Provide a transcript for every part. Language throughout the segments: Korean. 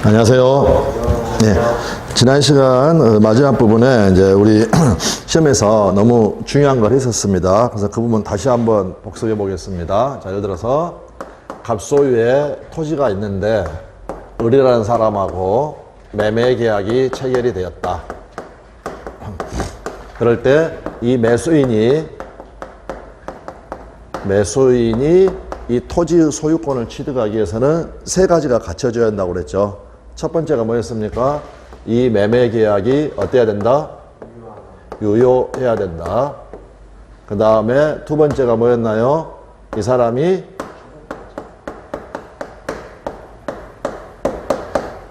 안녕하세요. 네. 지난 시간 마지막 부분에 이제 우리 시험에서 너무 중요한 걸 했었습니다. 그래서 그 부분 다시 한번 복습해 보겠습니다. 자, 예를 들어서 갑소유에 토지가 있는데 을이라는 사람하고 매매 계약이 체결이 되었다. 그럴 때 이 매수인이 이 토지 소유권을 취득하기 위해서는 세 가지가 갖춰져야 한다고 그랬죠. 첫 번째가 뭐였습니까? 이 매매 계약이 어때야 된다? 유효해야 된다. 그 다음에 두 번째가 뭐였나요? 이 사람이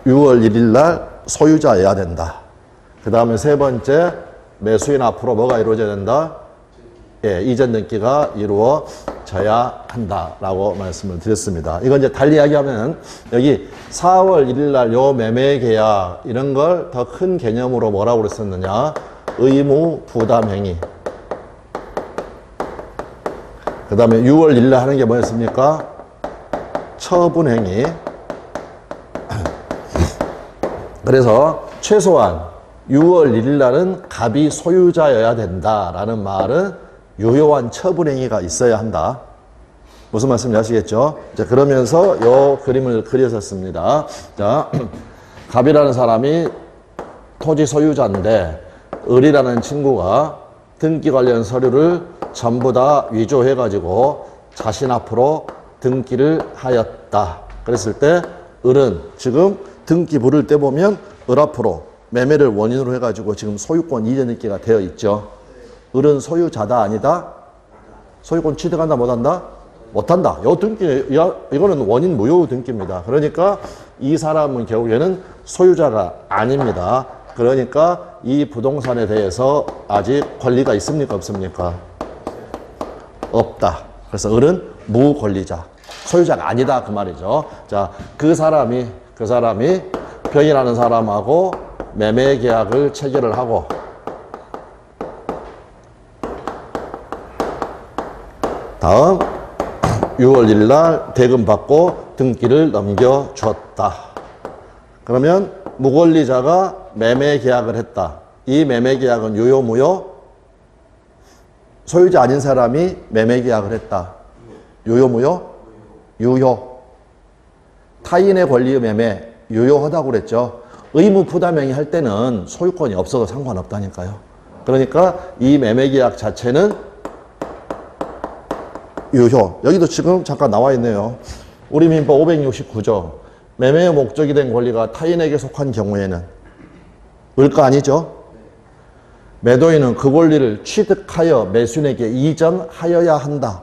6월 1일 날 소유자여야 된다. 그 다음에 세 번째, 매수인 앞으로 뭐가 이루어져야 된다? 예, 이전 등기가 이루어져야 한다라고 말씀을 드렸습니다. 이건 이제 달리 이야기하면 여기 4월 1일 날 요 매매 계약 이런 걸 더 큰 개념으로 뭐라고 그랬었느냐? 의무 부담 행위. 그 다음에 6월 1일 날 하는 게 뭐였습니까? 처분 행위. 그래서 최소한 6월 1일 날은 갑이 소유자여야 된다라는 말은 유효한 처분 행위가 있어야 한다. 무슨 말씀인지 아시겠죠? 자, 그러면서 요 그림을 그렸었습니다. 자, 갑이라는 사람이 토지 소유자인데 을이라는 친구가 등기 관련 서류를 전부 다 위조해가지고 자신 앞으로 등기를 하였다. 그랬을 때 을은 지금 등기 부를 때 보면 을 앞으로 매매를 원인으로 해가지고 지금 소유권 이전 등기가 되어 있죠. 을은 소유자다 아니다? 소유권 취득한다 못한다? 못한다. 요 등기, 이거는 원인 무효 등기입니다. 그러니까 이 사람은 결국에는 소유자가 아닙니다. 그러니까 이 부동산에 대해서 아직 권리가 있습니까 없습니까? 없다. 그래서 을은 무권리자. 소유자가 아니다 그 말이죠. 자, 그 사람이 병이라는 사람하고 매매 계약을 체결을 하고 다음 6월 1일 날 대금 받고 등기를 넘겨주었다. 그러면 무권리자가 매매 계약을 했다. 이 매매 계약은 유효 무효? 소유자 아닌 사람이 매매 계약을 했다. 유효 무효? 유효. 타인의 권리의 매매 유효하다고 그랬죠. 의무 부담행위 할 때는 소유권이 없어도 상관없다니까요. 그러니까 이 매매 계약 자체는 유효. 여기도 지금 잠깐 나와 있네요. 우리 민법 569조. 매매의 목적이 된 권리가 타인에게 속한 경우에는 을가 아니죠? 매도인은 그 권리를 취득하여 매수인에게 이전하여야 한다.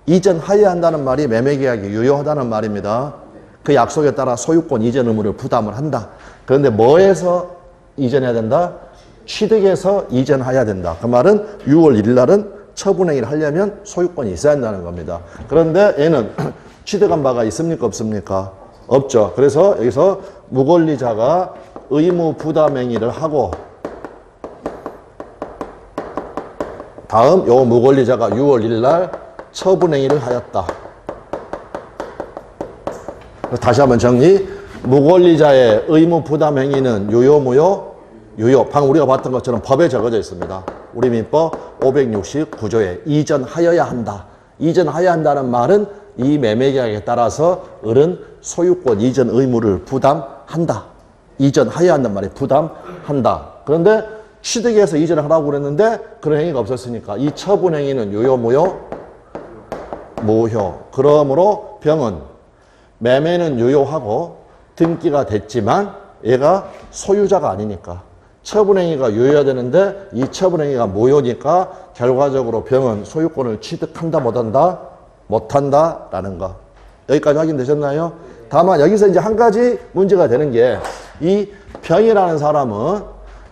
이전하여야 한다는 말이 매매 계약이 유효하다는 말입니다. 그 약속에 따라 소유권 이전 의무를 부담을 한다. 그런데 뭐에서 이전해야 된다? 취득해서 이전해야 된다. 그 말은 6월 1일 날은 처분행위를 하려면 소유권이 있어야 한다는 겁니다. 그런데 얘는 취득한 바가 있습니까 없습니까? 없죠. 그래서 여기서 무권리자가 의무 부담행위를 하고 다음 요 무권리자가 6월 1일 날 처분행위를 하였다. 다시 한번 정리. 무권리자의 의무 부담 행위는 유효 무효? 유효. 방금 우리가 봤던 것처럼 법에 적어져 있습니다. 우리 민법 569조에 이전하여야 한다. 이전하여야 한다는 말은 이 매매 계약에 따라서 을은 소유권 이전 의무를 부담한다. 이전하여야 한단 말이에요. 부담한다. 그런데 취득해서 이전을 하라고 그랬는데 그런 행위가 없었으니까 이 처분 행위는 유효 무효? 무효. 그러므로 병은 매매는 유효하고 등기가 됐지만 얘가 소유자가 아니니까 처분행위가 유효해야 되는데 이 처분행위가 무효니까 결과적으로 병은 소유권을 취득한다 못한다? 못한다라는 거. 여기까지 확인되셨나요? 다만 여기서 이제 한 가지 문제가 되는 게 이 병이라는 사람은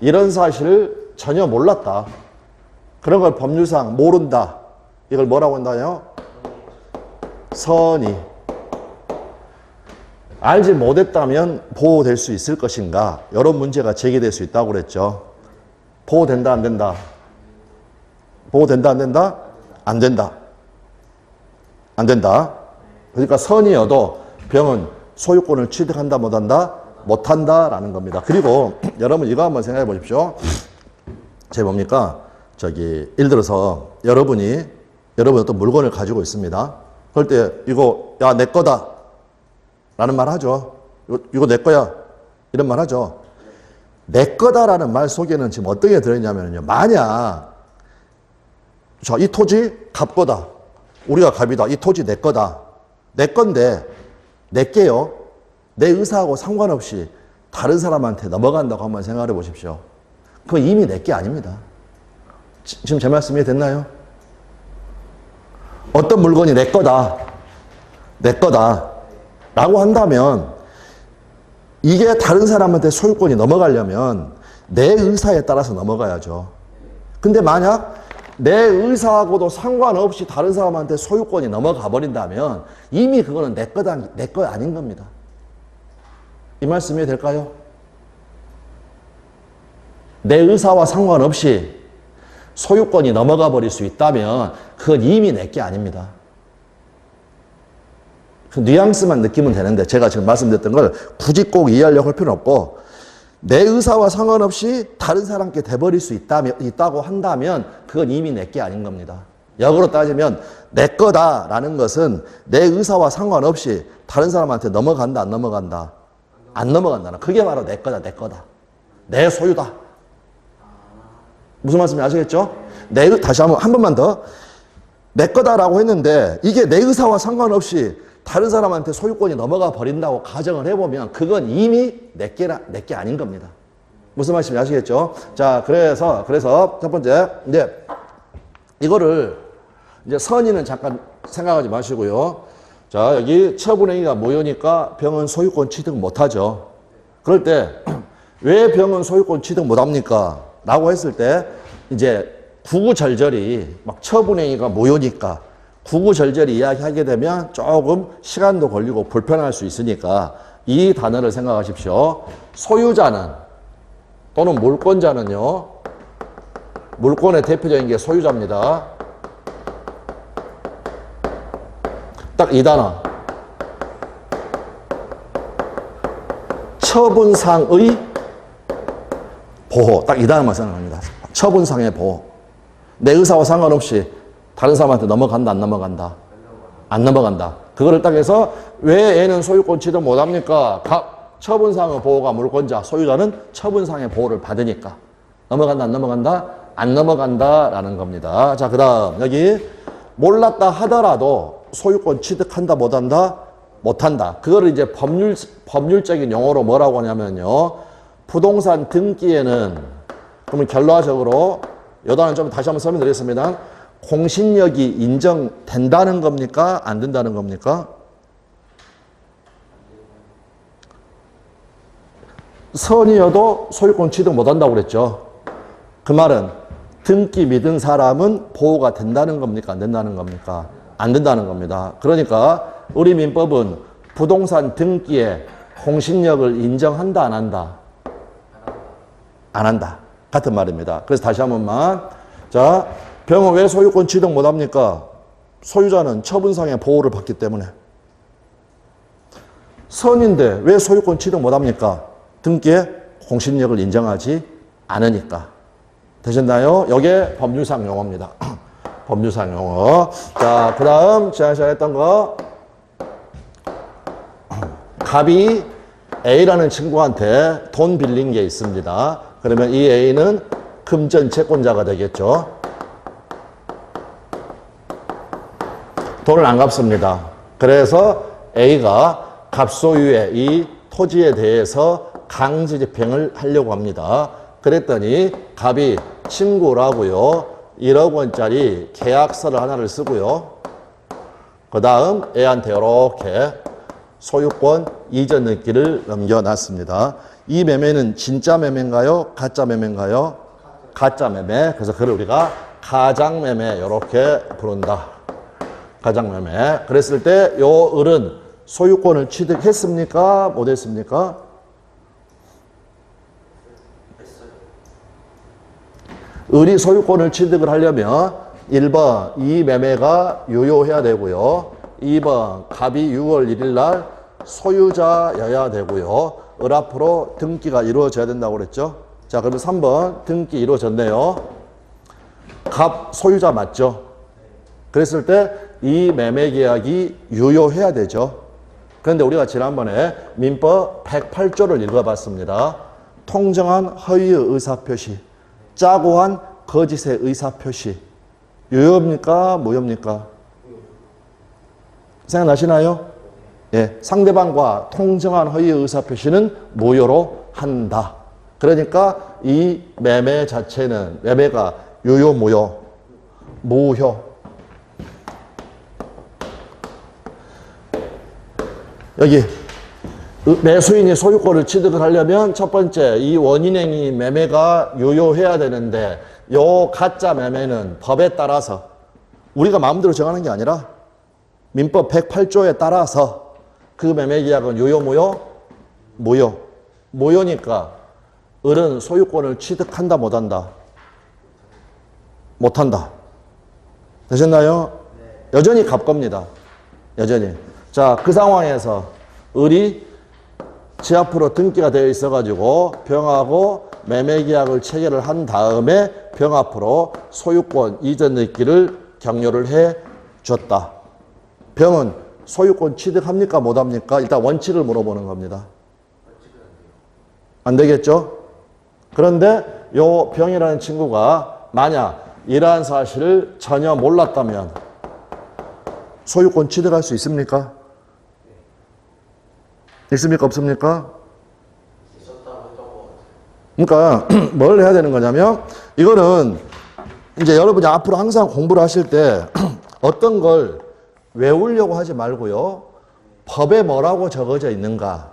이런 사실을 전혀 몰랐다. 그런 걸 법률상 모른다. 이걸 뭐라고 한다요? 선의. 알지 못했다면 보호될 수 있을 것인가? 이런 문제가 제기될 수 있다고 그랬죠. 보호된다, 안 된다? 보호된다, 안 된다? 안 된다. 안 된다. 그러니까 선의여도 병은 소유권을 취득한다 못한다? 못한다라는 겁니다. 그리고 여러분 이거 한번 생각해 보십시오. 제 뭡니까? 예를 들어서 여러분이 어떤 물건을 가지고 있습니다. 그럴 때 이거 야, 내 거다 라는 말 하죠. 이거 내 거야 이런 말 하죠. 내 거다라는 말 속에는 지금 어떤 게 들어있냐면요. 만약 자, 이 토지 갑 거다. 우리가 갑이다. 이 토지 내 거다. 내 건데 내게요. 내 의사하고 상관없이 다른 사람한테 넘어간다고 한번 생각해 보십시오. 그건 이미 내게 아닙니다. 지금 제 말씀이 됐나요? 어떤 물건이 내 거다. 내 거다. 라고 한다면 이게 다른 사람한테 소유권이 넘어가려면 내 의사에 따라서 넘어가야죠. 근데 만약 내 의사하고도 상관없이 다른 사람한테 소유권이 넘어가 버린다면 이미 그거는 내 거 아닌 겁니다. 이 말씀이 될까요? 내 의사와 상관없이 소유권이 넘어가 버릴 수 있다면 그건 이미 내 게 아닙니다. 그 뉘앙스만 느끼면 되는데 제가 지금 말씀드렸던 걸 굳이 꼭 이해하려고 할 필요는 없고 내 의사와 상관없이 다른 사람께 돼버릴 수 있다고 한다면 그건 이미 내 게 아닌 겁니다. 역으로 따지면 내 거다라는 것은 내 의사와 상관없이 다른 사람한테 넘어간다 안 넘어간다? 안 넘어간다는 그게 바로 내 거다 내 거다. 내 소유다. 무슨 말씀인지 아시겠죠? 다시 한 번만 더. 내 거다라고 했는데 이게 내 의사와 상관없이 다른 사람한테 소유권이 넘어가 버린다고 가정을 해보면 그건 이미 내 게 아닌 겁니다. 무슨 말씀인지 아시겠죠? 자, 그래서 첫 번째 이제 이거를 이제 선의는 잠깐 생각하지 마시고요. 자, 여기 처분행위가 모여니까 병은 소유권 취득 못하죠. 그럴 때 왜 병은 소유권 취득 못합니까? 라고 했을 때 이제 구구절절히 막 처분행위가 모여니까 구구절절히 이야기하게 되면 조금 시간도 걸리고 불편할 수 있으니까 이 단어를 생각하십시오. 소유자는 또는 물권자는요. 물권의 대표적인 게 소유자입니다. 딱 이 단어. 처분상의 보호. 딱 이 단어만 생각합니다. 처분상의 보호. 내 의사와 상관없이 다른 사람한테 넘어간다 안 넘어간다? 안 넘어간다. 그거를 딱 해서 왜 얘는 소유권 취득 못합니까? 처분상의 보호가 물권자, 소유자는 처분상의 보호를 받으니까. 넘어간다 안 넘어간다? 안 넘어간다라는 겁니다. 자, 그 다음 여기 몰랐다 하더라도 소유권 취득한다 못한다? 못한다. 그거를 이제 법률적인 용어로 뭐라고 하냐면요. 부동산 등기에는 그러면 결론적으로 이 단어는 좀 다시 한번 설명드리겠습니다. 공신력이 인정된다는 겁니까? 안 된다는 겁니까? 선이어도 소유권 취득 못한다고 그랬죠. 그 말은 등기 믿은 사람은 보호가 된다는 겁니까? 안 된다는 겁니까? 안 된다는 겁니다. 그러니까 우리 민법은 부동산 등기에 공신력을 인정한다 안 한다? 안 한다. 같은 말입니다. 그래서 다시 한 번만. 자, 병은 왜 소유권 취득 못합니까? 소유자는 처분상의 보호를 받기 때문에. 선인데 왜 소유권 취득 못합니까? 등기에 공신력을 인정하지 않으니까. 되셨나요? 이게 법률상 용어입니다. 법률상 용어. 자, 그 다음 지난 시간에 했던 거. 갑이 A라는 친구한테 돈 빌린 게 있습니다. 그러면 이 A는 금전 채권자가 되겠죠. 돈을 안 갚습니다. 그래서 A가 갑소유의 이 토지에 대해서 강제 집행을 하려고 합니다. 그랬더니 갑이 친구라고요. 1억 원짜리 계약서를 하나를 쓰고요. 그 다음 A한테 이렇게 소유권 이전 등기를 넘겨놨습니다. 이 매매는 진짜 매매인가요? 가짜 매매인가요? 가짜 매매. 그래서 그걸 우리가 가장매매 이렇게 부른다. 가장매매. 그랬을 때 요 을은 소유권을 취득했습니까? 못했습니까? 을이 소유권을 취득을 하려면 1번 이 매매가 유효해야 되고요. 2번 갑이 6월 1일 날 소유자여야 되고요. 을 앞으로 등기가 이루어져야 된다고 그랬죠. 자, 그러면 3번 등기 이루어졌네요. 갑 소유자 맞죠? 그랬을 때 이 매매 계약이 유효해야 되죠. 그런데 우리가 지난번에 민법 108조를 읽어봤습니다. 통정한 허위의 의사표시, 짜고 한 거짓의 의사표시. 유효입니까? 무효입니까? 생각나시나요? 예, 상대방과 통정한 허위의 의사표시는 무효로 한다. 그러니까 이 매매 자체는 매매가 유효, 무효? 무효. 여기 매수인이 소유권을 취득을 하려면 첫 번째 이 원인행위 매매가 유효해야 되는데 요 가짜 매매는 법에 따라서 우리가 마음대로 정하는 게 아니라 민법 108조에 따라서 그 매매 계약은 유효, 무효? 무효. 무효니까 을은 소유권을 취득한다, 못한다? 못한다. 되셨나요? 여전히 갑겁니다. 여전히. 자, 그 상황에서 을이 지 앞으로 등기가 되어 있어가지고 병하고 매매계약을 체결을 한 다음에 병 앞으로 소유권 이전 넣기를 격려를 해 줬다. 병은 소유권 취득합니까? 못합니까? 일단 원칙을 물어보는 겁니다. 안 되겠죠? 그런데 요 병이라는 친구가 만약 이러한 사실을 전혀 몰랐다면 소유권 취득할 수 있습니까? 있습니까? 없습니까? 그러니까 뭘 해야 되는 거냐면 이거는 이제 여러분이 앞으로 항상 공부를 하실 때 어떤 걸 외우려고 하지 말고요. 법에 뭐라고 적어져 있는가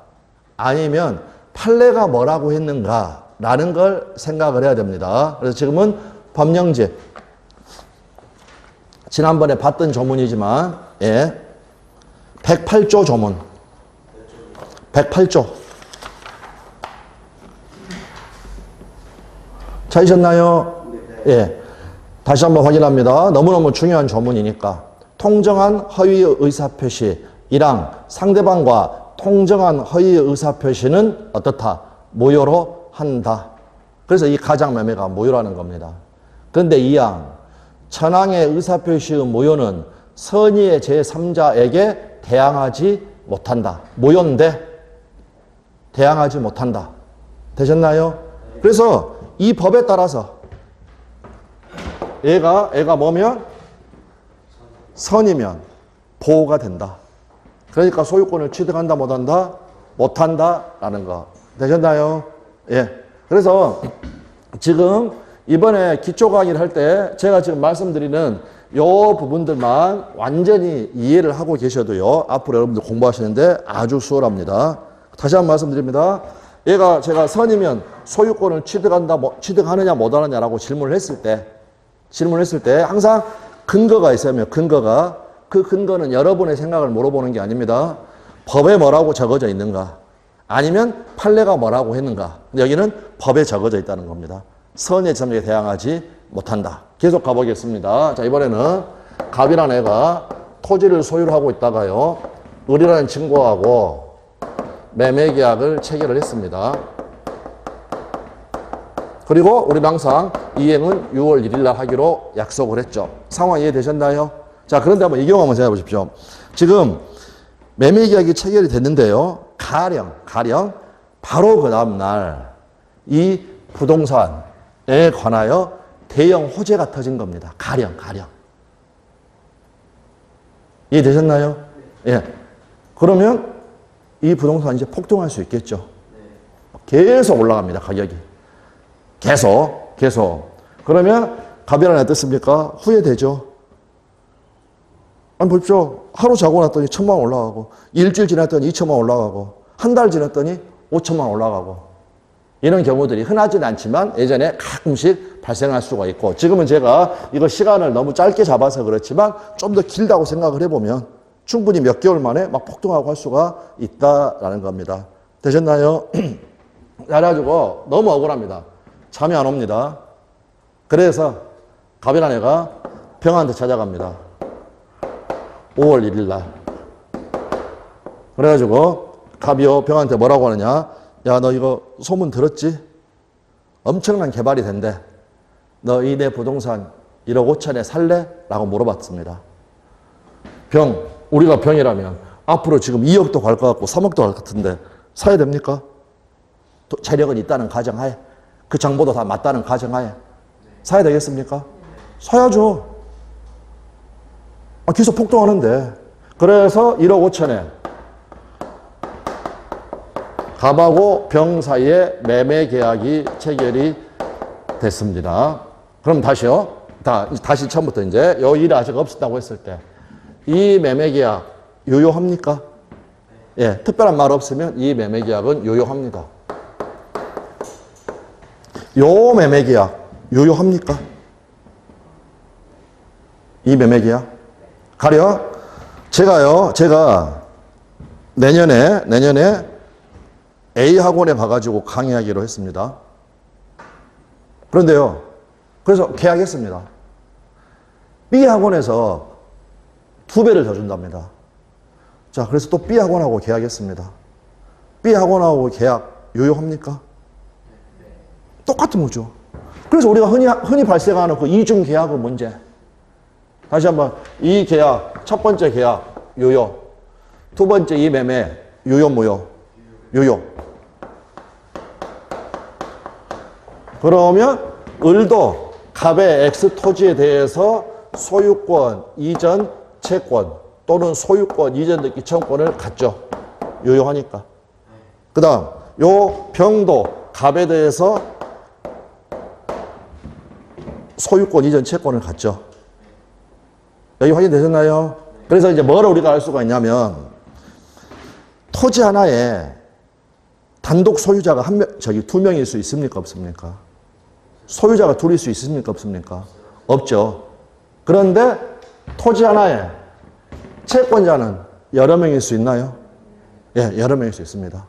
아니면 판례가 뭐라고 했는가라는 걸 생각을 해야 됩니다. 그래서 지금은 법령제 지난번에 봤던 조문이지만 108조 조문 108조. 찾으셨나요? 예. 다시 한번 확인합니다. 너무너무 중요한 조문이니까. 통정한 허위의 의사표시. 1항 상대방과 통정한 허위의 의사표시는 어떻다? 무효로 한다. 그래서 이 가장매매가 무효라는 겁니다. 그런데 2항 천항의 의사표시의 무효는 선의의 제3자에게 대항하지 못한다. 무효인데 대항하지 못한다. 되셨나요? 그래서 이 법에 따라서 애가 뭐면 선이면 보호가 된다. 그러니까 소유권을 취득한다 못한다? 못한다라는 거. 되셨나요? 예. 그래서 지금 이번에 기초 강의를 할 때 제가 지금 말씀드리는 요 부분들만 완전히 이해를 하고 계셔도요. 앞으로 여러분들 공부하시는데 아주 수월합니다. 다시 한번 말씀드립니다. 얘가 제가 선이면 소유권을 취득하느냐 못하느냐라고 질문을 했을 때 항상 근거가 있어요. 근거가. 그 근거는 여러분의 생각을 물어보는 게 아닙니다. 법에 뭐라고 적어져 있는가 아니면 판례가 뭐라고 했는가. 근데 여기는 법에 적어져 있다는 겁니다. 선의 점에 대항하지 못한다. 계속 가보겠습니다. 자, 이번에는 갑이라는 애가 토지를 소유를 하고 있다가요. 을이라는 친구하고 매매계약을 체결을 했습니다. 그리고 우리는 항상 이행은 6월 1일 날 하기로 약속을 했죠. 상황 이해되셨나요? 자, 그런데 한번 이 경우 한번 생각해 보십시오. 지금 매매계약이 체결이 됐는데요. 가령 바로 그 다음날 이 부동산에 관하여 대형 호재가 터진 겁니다. 가령. 이해되셨나요? 예. 그러면 이 부동산 이제 폭등할 수 있겠죠. 계속 올라갑니다. 가격이. 계속. 그러면 갑이라는 애 어떻습니까? 후회되죠. 아니, 보십시오. 하루 자고 났더니 1,000만 원 올라가고, 일주일 지났더니 2,000만 원 올라가고, 한 달 지났더니 5,000만 원 올라가고, 이런 경우들이 흔하지는 않지만 예전에 가끔씩 발생할 수가 있고, 지금은 제가 이거 시간을 너무 짧게 잡아서 그렇지만 좀 더 길다고 생각을 해보면 충분히 몇 개월 만에 막 폭등하고 할 수가 있다라는 겁니다. 되셨나요? 그래가지고 너무 억울합니다. 잠이 안 옵니다. 그래서 갑이라는 애가 병한테 찾아갑니다. 5월 1일 날. 그래가지고 갑이요 병한테 뭐라고 하느냐. 야, 너 이거 소문 들었지? 엄청난 개발이 된대. 너 이 내 부동산 1억 5천에 살래? 라고 물어봤습니다. 우리가 병이라면 앞으로 지금 2억도 갈 것 같고 3억도 갈 것 같은데 사야 됩니까? 재력은 있다는 가정하에, 그 정보도 다 맞다는 가정하에 사야 되겠습니까? 사야죠. 기소 폭등하는데. 그래서 1억 5천에 갑하고 병 사이에 매매 계약이 체결이 됐습니다. 그럼 다시요. 다시 처음부터 이제 요 일이 아직 없었다고 했을 때 이 매매 계약 유효합니까? 예, 특별한 말 없으면 이 매매 계약은 유효합니다. 요 매매 계약 유효합니까? 이 매매 계약? 가려? 제가 내년에 A 학원에 가가지고 강의하기로 했습니다. 그런데요, 그래서 계약했습니다. B 학원에서 2배를 더 준답니다. 자, 그래서 또 B 학원하고 계약했습니다. B 학원하고 계약 유효합니까? 똑같은 거죠. 그래서 우리가 흔히 발생하는 그 이중 계약은 문제. 다시 한번, 이 계약, 첫 번째 계약 유효, 두 번째 이 매매 유효 무효? 유효. 그러면 을도 갑의 X 토지에 대해서 소유권 이전 채권 또는 소유권 이전 등기 청구권을 갖죠. 유효하니까. 그 다음 요 병도 갑에 대해서 소유권 이전 채권을 갖죠. 여기 확인되셨나요? 그래서 이제 뭘 우리가 알 수가 있냐면 토지 하나에 단독 소유자가 두 명일 수 있습니까? 없습니까? 소유자가 둘일 수 있습니까? 없습니까? 없죠. 그런데 토지 하나에 채권자는 여러 명일 수 있나요? 예, 여러 명일 수 있습니다.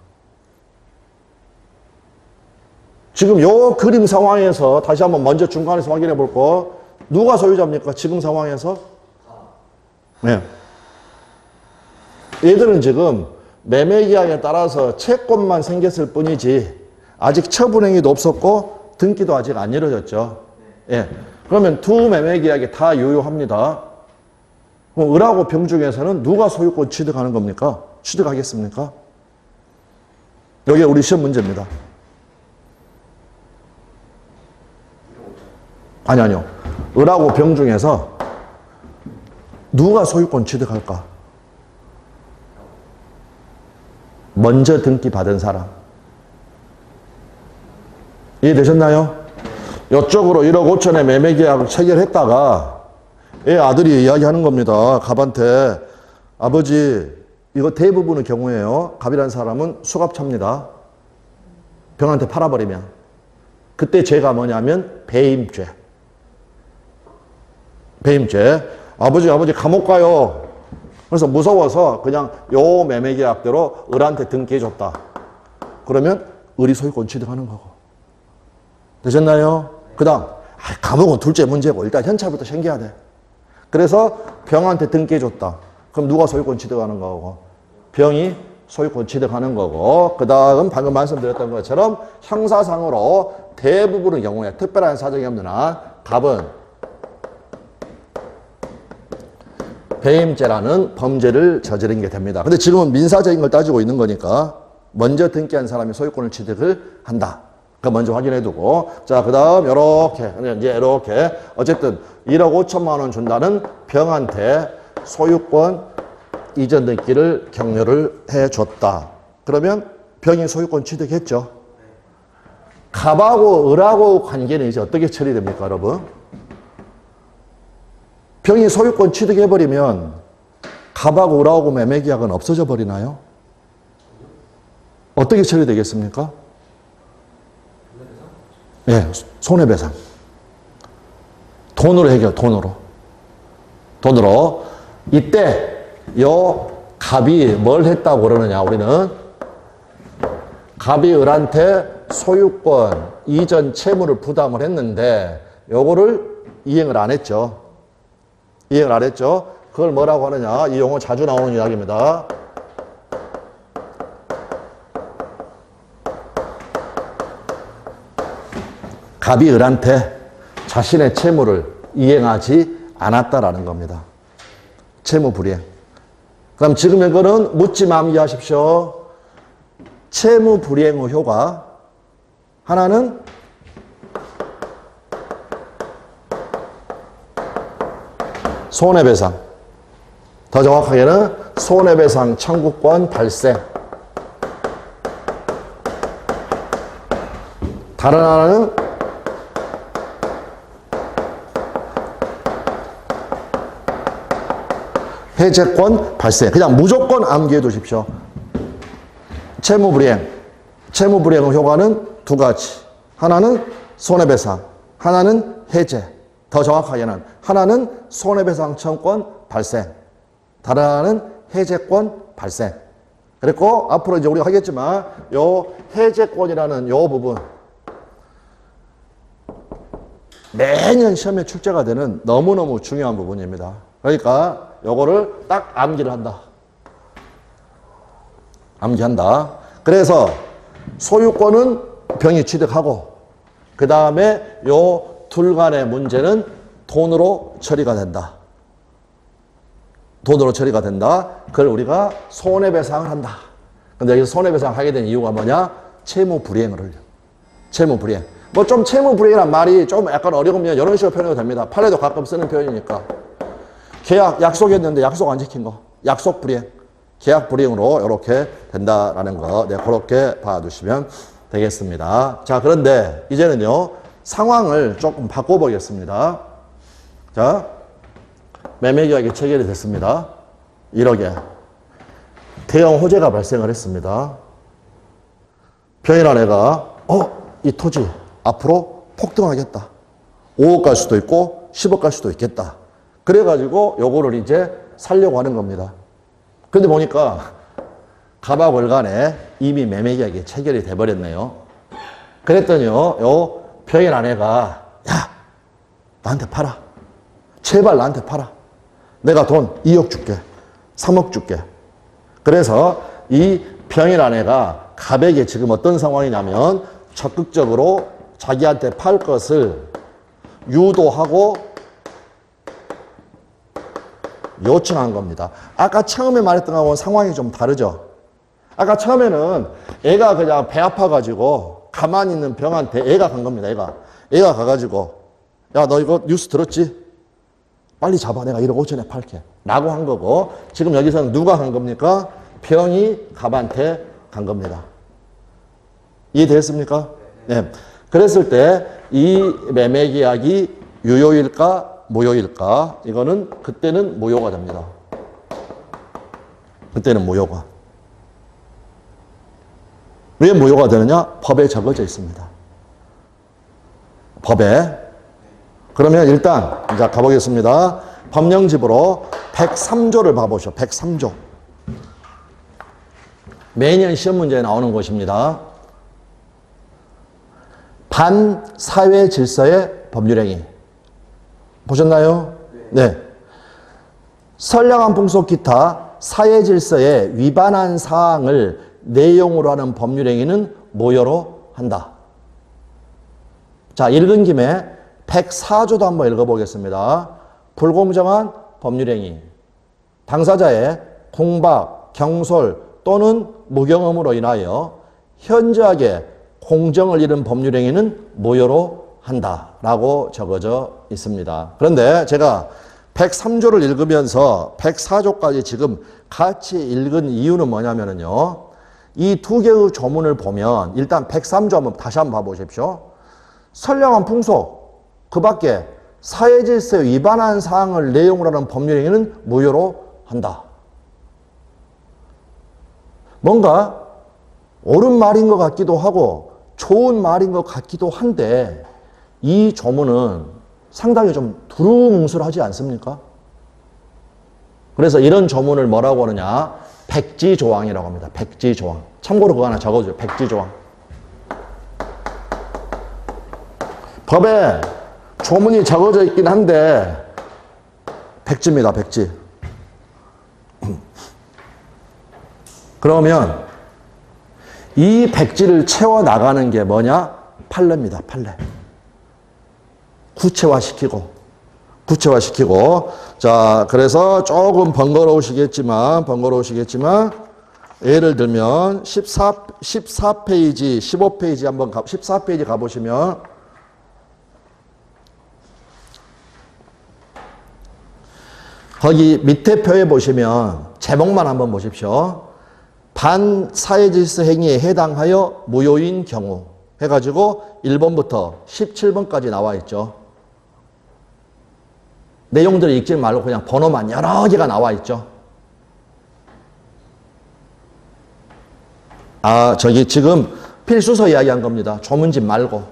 지금 요 그림 상황에서 다시 한번 먼저 중간에서 확인해 볼 거, 누가 소유자입니까? 지금 상황에서? 네. 얘들은 지금 매매 계약에 따라서 채권만 생겼을 뿐이지 아직 처분행위도 없었고 등기도 아직 안 이루어졌죠. 예. 그러면 두 매매 계약이 다 유효합니다. 그럼 을하고 병 중에서는 누가 소유권 취득하는 겁니까? 취득하겠습니까? 여기 우리 시험 문제입니다. 아니요. 을하고 병 중에서 누가 소유권 취득할까? 먼저 등기 받은 사람. 이해되셨나요? 이쪽으로 1억 5천에 매매 계약을 체결했다가 애 아들이 이야기하는 겁니다. 갑한테, 아버지, 이거 대부분의 경우에요. 갑이라는 사람은 수갑차입니다. 병한테 팔아버리면. 그때 죄가 뭐냐면 배임죄. 배임죄. 아버지 감옥 가요. 그래서 무서워서 그냥 요 매매 계약대로 을한테 등기해줬다. 그러면 을이 소유권 취득하는 거고. 되셨나요? 그 다음, 감옥은 둘째 문제고 일단 현찰부터 챙겨야 돼. 그래서 병한테 등기해줬다. 그럼 누가 소유권 취득하는 거고? 병이 소유권 취득하는 거고. 그 다음 방금 말씀드렸던 것처럼 형사상으로 대부분의 경우에 특별한 사정이 없는 한 갑은 배임죄라는 범죄를 저지른 게 됩니다. 근데 지금은 민사적인 걸 따지고 있는 거니까 먼저 등기한 사람이 소유권을 취득을 한다. 그 먼저 확인해 두고. 자, 그 다음, 이렇게. 어쨌든 1억 5천만 원 준다는 병한테 소유권 이전 등기를 격려를 해 줬다. 그러면 병이 소유권 취득했죠. 갑하고 을하고 관계는 이제 어떻게 처리됩니까, 여러분? 병이 소유권 취득해버리면 갑하고 을하고 매매 계약은 없어져 버리나요? 어떻게 처리되겠습니까? 예, 손해배상. 돈으로 해결, 돈으로. 이때, 요 갑이 뭘 했다고 그러느냐, 우리는. 갑이 을한테 소유권 이전 채무를 부담을 했는데, 요거를 이행을 안 했죠. 그걸 뭐라고 하느냐, 이 용어 자주 나오는 이야기입니다. 갑이 을한테 자신의 채무를 이행하지 않았다라는 겁니다. 채무 불이행. 그럼 지금 이거는 묻지 마무리하십시오. 채무 불이행의 효과. 하나는 손해배상. 더 정확하게는 손해배상 청구권 발생. 다른 하나는 해제권 발생. 그냥 무조건 암기해 두십시오. 채무불이행. 채무불이행의 효과는 두 가지. 하나는 손해배상, 하나는 해제. 더 정확하게는 하나는 손해배상 청구권 발생, 다른 하나는 해제권 발생. 그리고 앞으로 이제 우리가 하겠지만 요 해제권이라는 요 부분 매년 시험에 출제가 되는 너무너무 중요한 부분입니다. 그러니까 요거를 딱 암기를 한다. 암기한다. 그래서 소유권은 병이 취득하고 그 다음에 요 둘 간의 문제는 돈으로 처리가 된다. 돈으로 처리가 된다. 그걸 우리가 손해배상을 한다. 근데 여기서 손해배상 하게 된 이유가 뭐냐? 채무불이행을 흘려. 채무불이행. 뭐 좀 채무불이행이란 말이 좀 약간 어려우면 이런 식으로 표현해도 됩니다. 판례도 가끔 쓰는 표현이니까. 계약, 약속했는데 약속 안 지킨 거. 약속 불이행. 계약 불이행으로 이렇게 된다라는 거. 네, 그렇게 봐두시면 되겠습니다. 자, 그런데 이제는요, 상황을 조금 바꿔보겠습니다. 자, 매매계약이 체결이 됐습니다. 1억에. 대형 호재가 발생을 했습니다. 병이란 애가, 이 토지 앞으로 폭등하겠다. 5억 갈 수도 있고, 10억 갈 수도 있겠다. 그래가지고 요거를 이제 살려고 하는 겁니다. 근데 보니까 갑과 을 간에 이미 매매계약이 체결이 돼버렸네요. 그랬더니요, 요 병인 아내가 야, 나한테 팔아. 제발 나한테 팔아. 내가 돈 2억 줄게. 3억 줄게. 그래서 이 병인 아내가 갑에게 지금 어떤 상황이냐면 적극적으로 자기한테 팔 것을 유도하고 요청한 겁니다. 아까 처음에 말했던 거하고 상황이 좀 다르죠. 아까 처음에는 애가 그냥 배 아파가지고 가만히 있는 병한테 애가 간 겁니다. 애가 가가지고 야, 너 이거 뉴스 들었지? 빨리 잡아. 내가 1억 5천에 팔게. 라고 한 거고, 지금 여기서는 누가 간 겁니까? 병이 갑한테 간 겁니다. 이해되셨습니까? 네. 그랬을 때 이 매매계약이 유효일까 무효일까? 이거는 그때는 무효가 됩니다. 그때는 무효가. 왜 무효가 되느냐? 법에 적어져 있습니다. 법에. 그러면 일단 이제 가보겠습니다. 법령집으로 103조를 봐보시오. 103조. 매년 시험 문제에 나오는 것입니다. 반사회 질서의 법률행위. 보셨나요? 네. 선량한 풍속 기타 사회 질서에 위반한 사항을 내용으로 하는 법률행위는 무효로 한다. 자, 읽은 김에 104조도 한번 읽어보겠습니다. 불공정한 법률행위. 당사자의 공박, 경솔 또는 무경험으로 인하여 현저하게 공정을 잃은 법률행위는 무효로 한다라고 적어져 있습니다. 그런데 제가 103조를 읽으면서 104조까지 지금 같이 읽은 이유는 뭐냐면요. 이 두 개의 조문을 보면 일단 103조 한번 다시 한번 봐보십시오. 선량한 풍속, 그 밖에 사회질서에 위반한 사항을 내용으로 하는 법률행위는 무효로 한다. 뭔가 옳은 말인 것 같기도 하고 좋은 말인 것 같기도 한데 이 조문은 상당히 좀 두루뭉술하지 않습니까? 그래서 이런 조문을 뭐라고 하느냐? 백지조항이라고 합니다. 백지조항. 참고로 그거 하나 적어줘요. 백지조항. 법에 조문이 적어져 있긴 한데 백지입니다. 백지. 그러면 이 백지를 채워나가는 게 뭐냐? 판례입니다. 판례. 구체화시키고. 자, 그래서 조금 번거로우시겠지만, 예를 들면 14페이지, 15페이지 한번 14페이지 가보시면, 거기 밑에 표에 보시면 제목만 한번 보십시오. 반사회질서 행위에 해당하여 무효인 경우 해가지고 1번부터 17번까지 나와 있죠. 내용들을 읽지 말고 그냥 번호만 여러 개가 나와 있죠. 아, 저기 지금 필수서 이야기한 겁니다. 조문집 말고.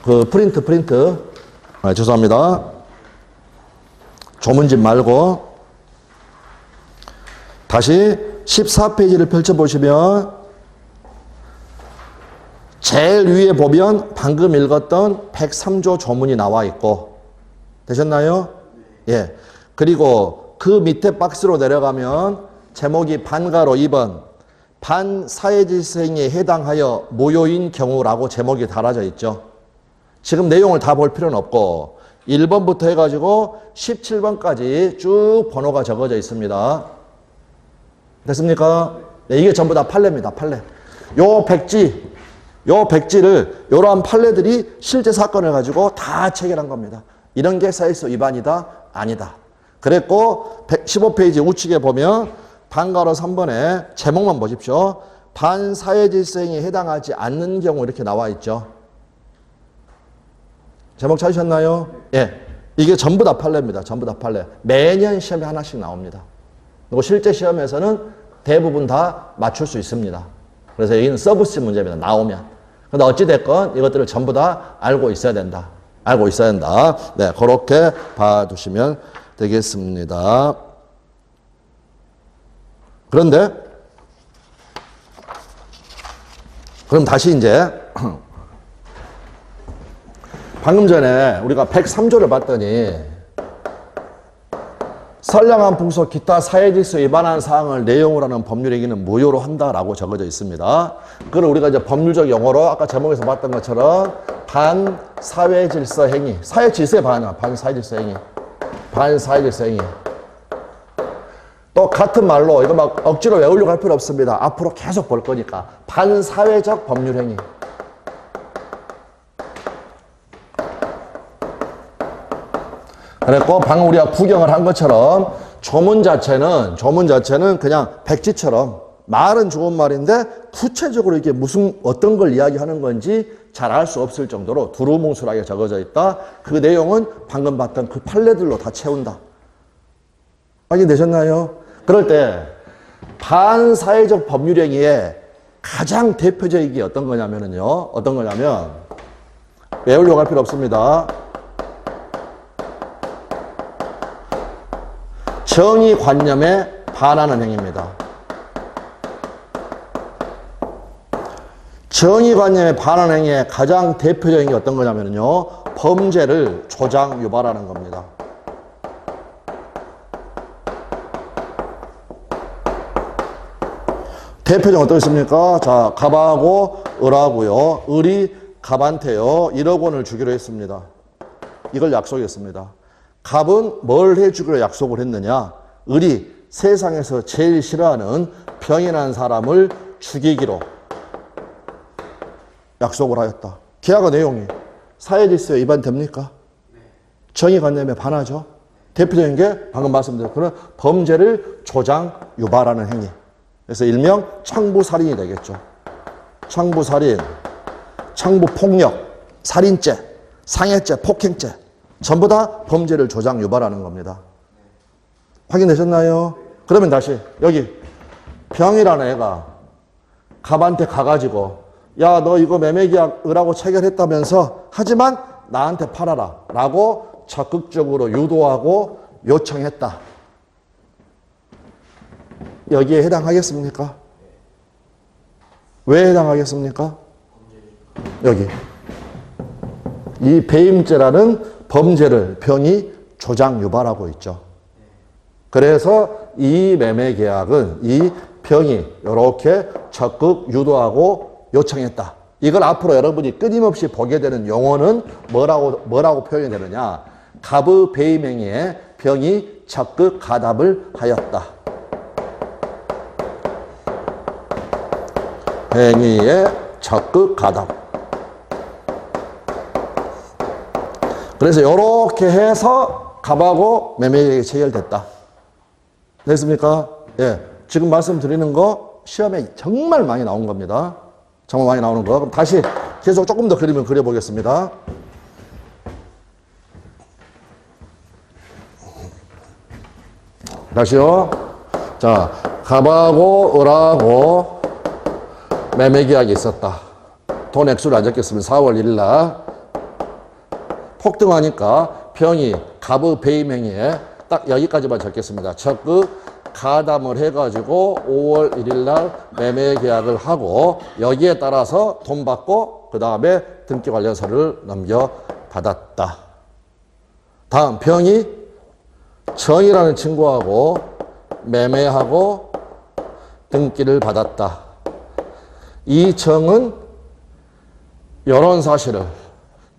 그 프린트. 아, 죄송합니다. 조문집 말고. 다시 14페이지를 펼쳐보시면 제일 위에 보면 방금 읽었던 103조 조문이 나와 있고, 되셨나요? 예. 그리고 그 밑에 박스로 내려가면 제목이 반가로 2번 반사회질서행위에 해당하여 무효인 경우라고 제목이 달아져 있죠. 지금 내용을 다 볼 필요는 없고 1번부터 해가지고 17번까지 쭉 번호가 적어져 있습니다. 됐습니까? 네, 이게 전부 다 판례입니다. 판례. 요 백지를 요러한 판례들이 실제 사건을 가지고 다 체결한 겁니다. 이런 게 사회질서 위반이다? 아니다. 그랬고 15페이지 우측에 보면 반가로 3번에 제목만 보십시오. 반사회질서행위에 해당하지 않는 경우 이렇게 나와 있죠. 제목 찾으셨나요? 예. 이게 전부 다 판례입니다. 전부 다 판례. 매년 시험에 하나씩 나옵니다. 그리고 실제 시험에서는 대부분 다 맞출 수 있습니다. 그래서 여기는 서비스 문제입니다. 나오면. 근데 어찌됐건 이것들을 전부 다 알고 있어야 된다. 네, 그렇게 봐두시면 되겠습니다. 그런데, 그럼 다시 이제, 방금 전에 우리가 103조를 봤더니, 선량한 풍속 기타 사회질서 위반한 사항을 내용으로 하는 법률행위는 무효로 한다라고 적어져 있습니다. 그걸 우리가 이제 법률적 용어로 아까 제목에서 봤던 것처럼 반사회질서 행위, 사회질서에 반하는 반사회질서 행위. 또 같은 말로 이거 막 억지로 외우려고 할 필요 없습니다. 앞으로 계속 볼 거니까 반사회적 법률행위. 그랬고 방금 우리가 구경을 한 것처럼 조문 자체는 그냥 백지처럼 말은 좋은 말인데 구체적으로 이게 무슨 어떤 걸 이야기하는 건지 잘 알 수 없을 정도로 두루뭉술하게 적어져 있다. 그 내용은 방금 봤던 그 판례들로 다 채운다. 확인되셨나요? 그럴 때 반사회적 법률행위의 가장 대표적인 게 어떤 거냐면 외우려고 할 필요 없습니다. 정의관념에 반하는 행위입니다. 정의관념에 반하는 행위의 가장 대표적인 게 어떤 거냐면요. 범죄를 조장, 유발하는 겁니다. 대표적으로 어떻게 있습니까? 자, 갑하고 을하고요. 을이 갑한테요. 1억 원을 주기로 했습니다. 이걸 약속했습니다. 갑은 뭘 해주기로 약속을 했느냐? 을이 세상에서 제일 싫어하는 병이 난 사람을 죽이기로 약속을 하였다. 계약의 내용이 사회질서에 위반됩니까? 정의관념에 반하죠. 대표적인 게 방금 말씀드린 그런 범죄를 조장, 유발하는 행위. 그래서 일명 창부살인이 되겠죠. 창부살인, 창부폭력, 살인죄, 상해죄, 폭행죄 전부 다 범죄를 조장, 유발하는 겁니다. 확인되셨나요? 그러면 다시 여기 병이라는 애가 갑한테 가가지고 야, 너 이거 매매계약 을하고 체결했다면서 하지만 나한테 팔아라 라고 적극적으로 유도하고 요청했다. 여기에 해당하겠습니까? 왜 해당하겠습니까? 여기 이 배임죄라는 범죄를 병이 조장, 유발하고 있죠. 그래서 이 매매계약은 이 병이 이렇게 적극 유도하고 요청했다. 이걸 앞으로 여러분이 끊임없이 보게 되는 용어는 뭐라고 표현이 되느냐. 갑의 배임행위에 병이 적극 가담을 하였다. 행위에 적극 가담. 그래서 이렇게 해서 갑하고 매매계약이 체결됐다. 됐습니까? 예. 지금 말씀드리는 거 시험에 정말 많이 나온 겁니다. 정말 많이 나오는 거. 그럼 다시 계속 조금 더 그림을 그려보겠습니다. 다시요. 자, 갑하고 을하고 매매계약이 있었다. 돈 액수를 안 적겠습니다. 4월 1일 날. 폭등하니까 병이 갑의 배임행위에 딱 여기까지만 적겠습니다. 적극 가담을 해가지고 5월 1일 날 매매 계약을 하고 여기에 따라서 돈 받고 그 다음에 등기 관련서를 넘겨받았다. 다음 병이 정이라는 친구하고 매매하고 등기를 받았다. 이 정은 이런 사실을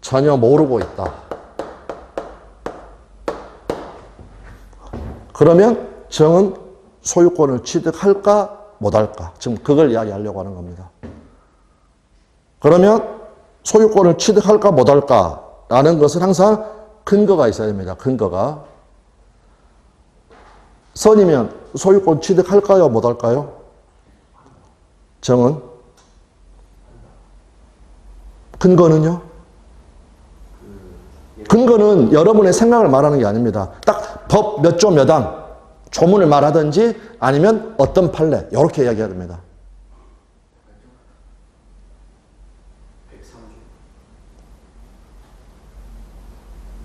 전혀 모르고 있다. 그러면 정은 소유권을 취득할까 못할까? 지금 그걸 이야기하려고 하는 겁니다. 그러면 소유권을 취득할까 못할까? 라는 것은 항상 근거가 있어야 됩니다. 근거가. 선이면 소유권 취득할까요? 못할까요? 정은? 근거는요? 근거는 여러분의 생각을 말하는 게 아닙니다. 딱 법 몇 조 몇 항 조문을 말하든지 아니면 어떤 판례 이렇게 이야기해야 됩니다.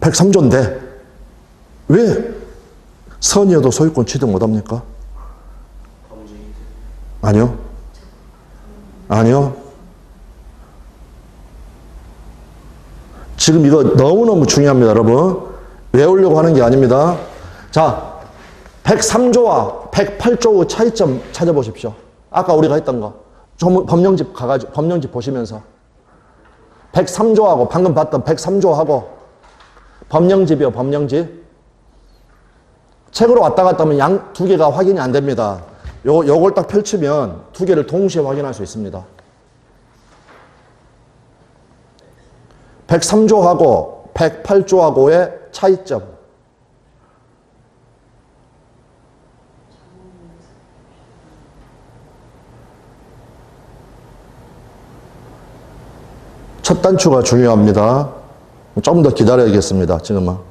103조인데 왜 선이어도 소유권 취득 못합니까? 아니요. 아니요. 지금 이거 너무너무 중요합니다, 여러분. 외우려고 하는 게 아닙니다. 자, 103조와 108조의 차이점 찾아보십시오. 아까 우리가 했던 거. 법령집 가가지고, 법령집 보시면서. 103조하고, 방금 봤던 103조하고, 법령집이요, 법령집. 책으로 왔다 갔다 하면 양 두 개가 확인이 안 됩니다. 요걸 딱 펼치면 두 개를 동시에 확인할 수 있습니다. 103조하고 108조하고의 차이점. 첫 단추가 중요합니다. 좀 더 기다려야겠습니다. 지금은.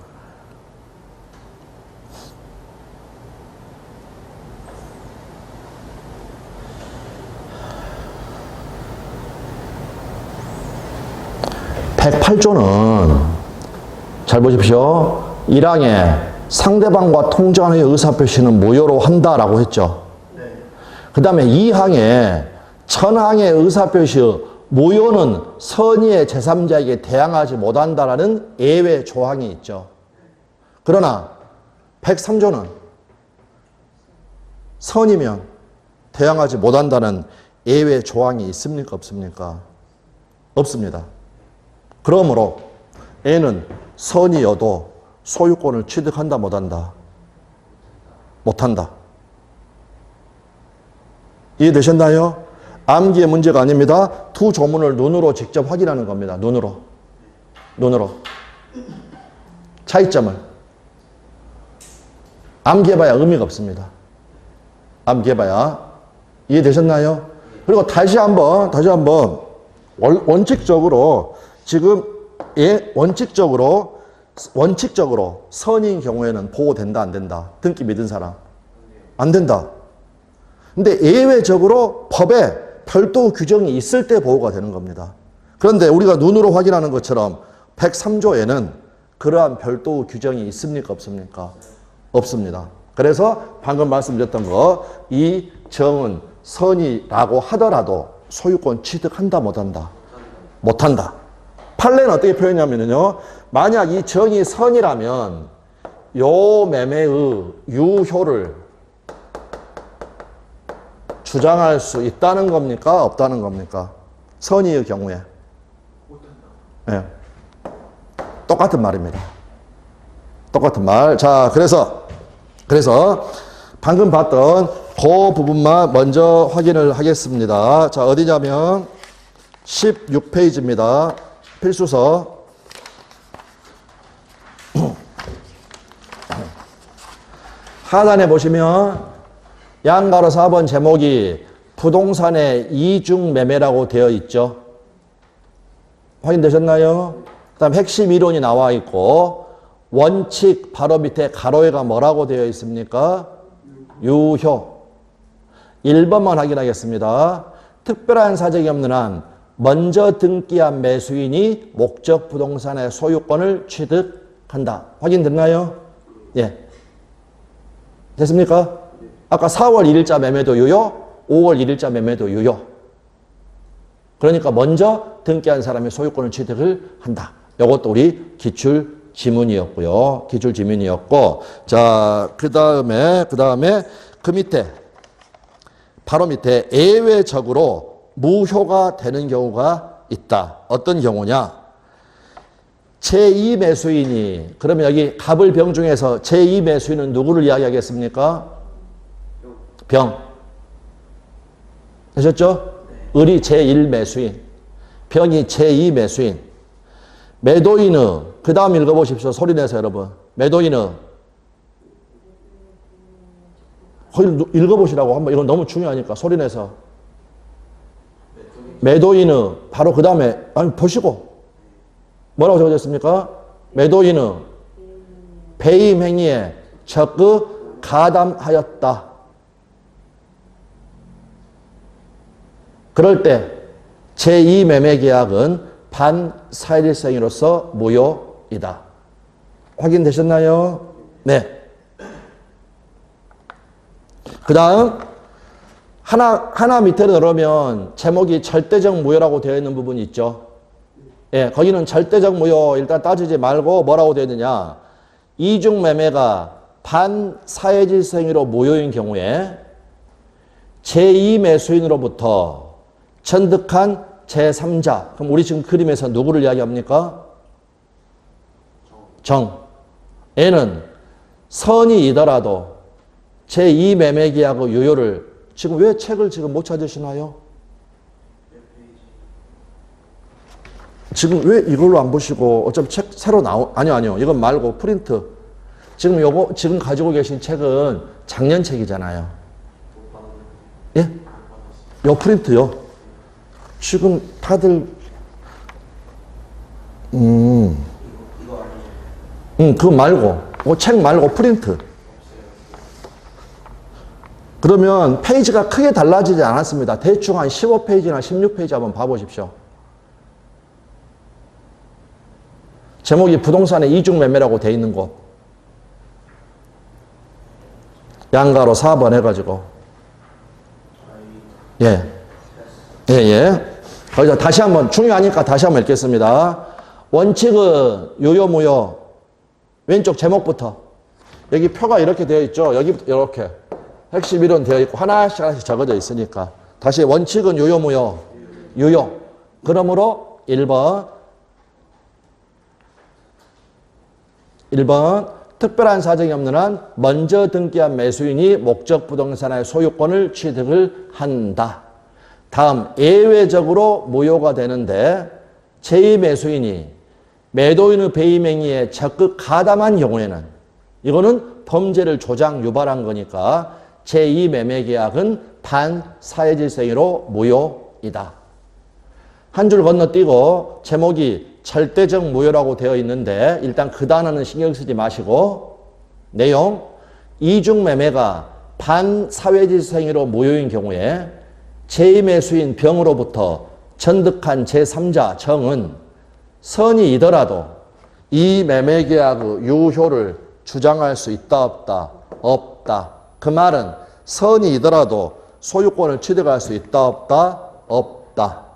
(108조는) 잘 보십시오. 1항에 상대방과 통전의 의사표시는 무효로 한다라고 했죠. 그 다음에 2항에 천항의 의사표시 무효는 선의의 제3자에게 대항하지 못한다라는 예외 조항이 있죠. 그러나 103조는 선이면 대항하지 못한다는 예외 조항이 있습니까? 없습니까? 없습니다. 그러므로 A는 선이어도 소유권을 취득한다 못한다? 못한다. 이해되셨나요? 암기의 문제가 아닙니다. 두 조문을 눈으로 직접 확인하는 겁니다. 눈으로. 차이점을. 암기해봐야 의미가 없습니다. 암기해봐야. 이해되셨나요? 그리고 다시 한번 원칙적으로 지금 원칙적으로 선인 경우에는 보호된다 안 된다? 등기 믿은 사람. 안 된다. 근데 예외적으로 법에 별도 규정이 있을 때 보호가 되는 겁니다. 그런데 우리가 눈으로 확인하는 것처럼 103조에는 그러한 별도 규정이 있습니까? 없습니까? 없습니다. 그래서 방금 말씀드렸던 거, 이 정은 선이라고 하더라도 소유권 취득한다 못한다? 못한다. 판례는 어떻게 표현하냐면요. 만약 이 정이 선이라면 요 매매의 유효를 주장할 수 있다는 겁니까? 없다는 겁니까? 선의의 경우에. 예. 똑같은 말입니다. 똑같은 말. 자, 그래서 방금 봤던 그 부분만 먼저 확인을 하겠습니다. 자, 어디냐면 16페이지입니다. 필수서. 하단에 보시면 양가로 4번 제목이 부동산의 이중매매라고 되어 있죠. 확인되셨나요? 그 다음 핵심 이론이 나와 있고 원칙 바로 밑에 가로에가 뭐라고 되어 있습니까? 유효. 1번만 확인하겠습니다. 특별한 사정이 없는 한 먼저 등기한 매수인이 목적 부동산의 소유권을 취득한다. 확인됐나요? 예. 됐습니까? 아까 4월 1일자 매매도 유효, 5월 1일자 매매도 유효. 그러니까 먼저 등기한 사람의 소유권을 취득을 한다. 이것도 우리 기출 지문이었고요. 기출 지문이었고, 자, 그 다음에 그 밑에 바로 밑에 예외적으로 무효가 되는 경우가 있다. 어떤 경우냐? 제2 매수인이, 그러면 여기 갑을 병 중에서 제2 매수인은 누구를 이야기하겠습니까? 병. 되셨죠? 을이 제1 매수인, 병이 제2 매수인. 매도인은, 그 다음 읽어보십시오. 소리내서 여러분. 매도인은, 읽어보시라고 한번, 이건 너무 중요하니까 소리내서. 매도인은, 바로 그 다음에, 아니, 보시고. 뭐라고 적어졌습니까? 매도인은 배임 행위에 적극 가담하였다. 그럴 때 제2 매매 계약은 반사실행위로서 무효이다. 확인되셨나요? 네. 그 다음 하나 밑에로 들어오면 제목이 절대적 무효라고 되어 있는 부분이 있죠. 예, 거기는 절대적 무효 일단 따지지 말고 뭐라고 되어 있느냐. 이중 매매가 반사회질성으로 무효인 경우에 제2 매수인으로부터 전득한 제3자. 그럼 우리 지금 그림에서 누구를 이야기합니까? 정. 얘는 선이이더라도 제2 매매 계약의 유효를 지금 왜 책을 지금 못 찾으시나요? 지금 왜 이걸로 안 보시고 어차피 책 새로 아니요. 이건 말고 프린트. 지금 가지고 계신 책은 작년 책이잖아요. 예? 요 프린트요. 지금 다들 그거 말고 책 말고 프린트. 그러면 페이지가 크게 달라지지 않았습니다. 대충 한 15페이지나 16페이지 한번 봐보십시오. 제목이 부동산의 이중 매매라고 돼 있는 곳. 양가로 4번 해가지고. 예. 거기서 다시 한번, 중요하니까 다시 한번 읽겠습니다. 원칙은 유효, 무효. 왼쪽 제목부터. 여기 표가 이렇게 되어 있죠. 여기부터 이렇게. 핵심 이론 되어 있고, 하나씩 적어져 있으니까. 다시 원칙은 유효, 무효. 유효. 그러므로 1번. 특별한 사정이 없는 한 먼저 등기한 매수인이 목적 부동산의 소유권을 취득을 한다. 다음 예외적으로 무효가 되는데 제2 매수인이 매도인의 배임 행위에 적극 가담한 경우에는 이거는 범죄를 조장 유발한 거니까 제2 매매 계약은 반사회질성으로 무효이다. 한 줄 건너뛰고 제목이 절대적 무효라고 되어 있는데 일단 그 단어는 신경 쓰지 마시고 내용 이중 매매가 반사회질성으로 무효인 경우에 제2 매수인 병으로부터 전득한 제3자 정은 선이이더라도 이 매매 계약의 유효를 주장할 수 있다 없다? 없다. 그 말은 선이이더라도 소유권을 취득할 수 있다 없다? 없다.